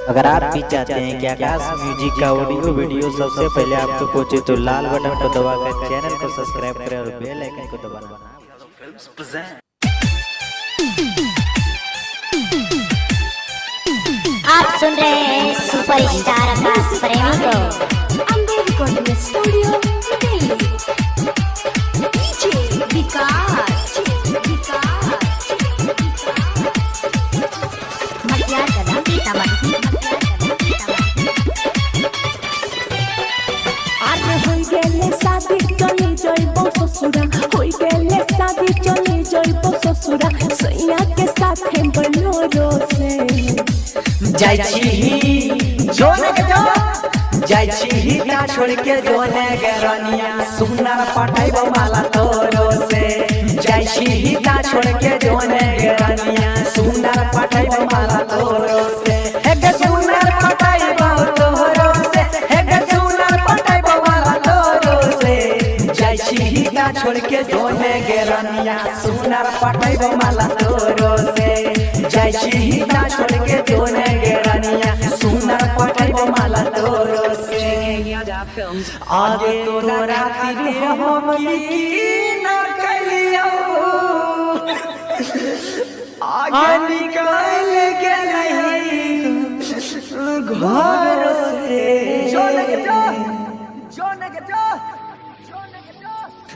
अगर आप भी चाहते हैं कि आकाश म्यूजिक का ऑडियो वीडियो सबसे पहले आप तक पहुंचे तो लाल बटन को दबाकर चैनल को सब्सक्राइब करें और बेल आइकन को दबाना। आप सुन रहे हैं सुपरस्टार आकाश प्रेमी को Ambe recording studio Delhi. DJ Vikas Matiyar Kadam Sitamarhi. आज होई गेले शादी चली जइबो ससुरा, होई गेले शादी चली जइबो ससुरा, सैया के साथे बनोरो से जाई छी जोने के जो जाई छी ना छोड़ के जोने के रनिया सुनर पटाइबो माला तोरो से। जाई छी ना छोड़ के जोने के रनिया सुनर पटाइबो माला तोरो से। हे गे सुनर पटाइबो तोरो से, हे गे सुनर पटाइबो माला तोरो से। जाई छी ना छोड़ के जोने के रनिया सुनर पटाइबो माला तोरो से। जाई छी ना छोड़ के जोने के रनिया सुनर पटाइबो माला तोरो से। आगे तोरा तीर हम की न कलियो, आगे निकल के नहीं घर से।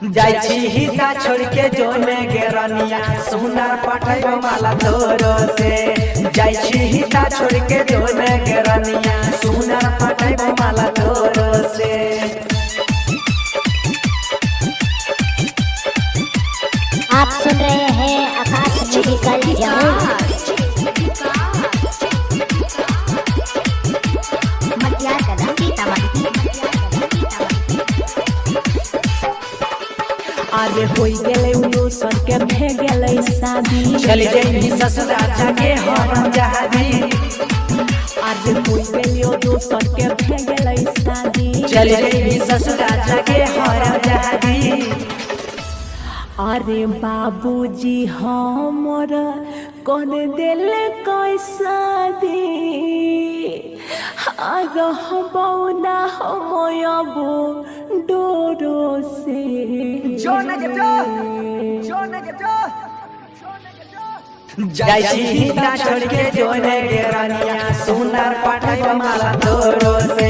जाई छी ना छोड़ के जोने के रनिया सुनर पटाइबो माला तोरो से। जाई छी ना छोड़ के जोने के रनिया सुनर पटाइबो माला तोरो से। आप सुन रहे हैं आकाश म्यूजिकल मटियार कदम सीतामढ़ी। अरे होई गेले उनो सर के भे गेले शादी, चली जाई ससुरा जाके हम जहादी। अरे होई गेले उनो सर के भे गेले शादी, चली जाई ससुरा जाके हम जहादी। अरे बाबूजी हमर कर देले कैसा दी, रहबो ना हमयबो डोरो से। जाई छी ना छोड़ के जोने के रनिया सुनर पटाइबो माला तोरो से।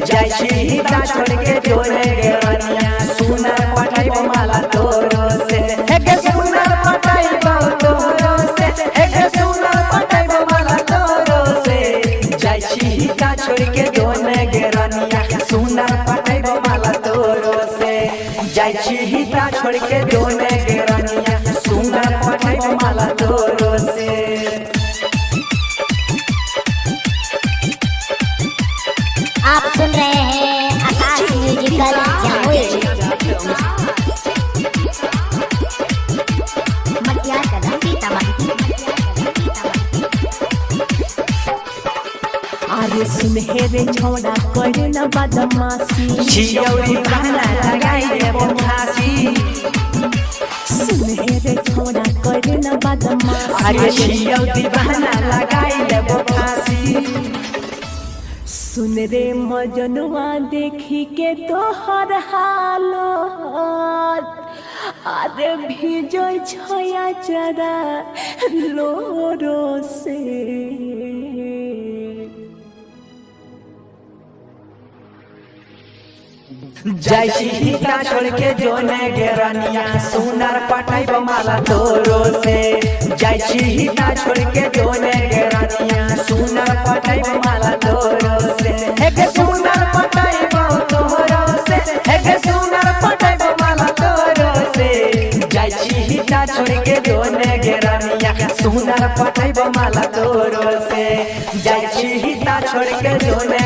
जाई छी ना छोड़ के जोने के रनिया सुनर पटाइबो माला तोरो से। हे गे सुनर पटाइबो तोरो से, हे गे सुनर पटाइबो माला तोरो से। जाई छी ना छोड़ के जोने के रनिया सुनर पटाइबो माला तोरो से। जाई छी ना छोड़ के जोने के रनिया सुनर पटाइबो माला तोरो से। आप सुन रहे हैं आकाश म्यूजिकल मटियार कदम सीतामढ़ी। अरे सुनहेरे छोड़ा करे न बदमाशी, छियौरी बहाना लगाई देबो फांसी। सुनहेरे छोड़ा करे न बदमाशी, अरे छियौरी बहाना लगाई देबो फांसी। सुन रे मजनुआ देखी के तोहर हालत, अरे भिजो छया जरा लोरो से। जाई छी ना छोड़ के जोने के रनिया सुनर पटाइबो माला तोरो से। जाई छी ना छोड़ के जोने के रनिया सुनर पटाइबो माला तोरो से। हे गे सुनर पटाइबो तोरो से, हे गे सुनर पटाइबो माला तोरो से। जाई छी ना छोड़ के जोने के रनिया सुनर पटाइबो माला तोरो से। जाई छी ना छोड़ के जोने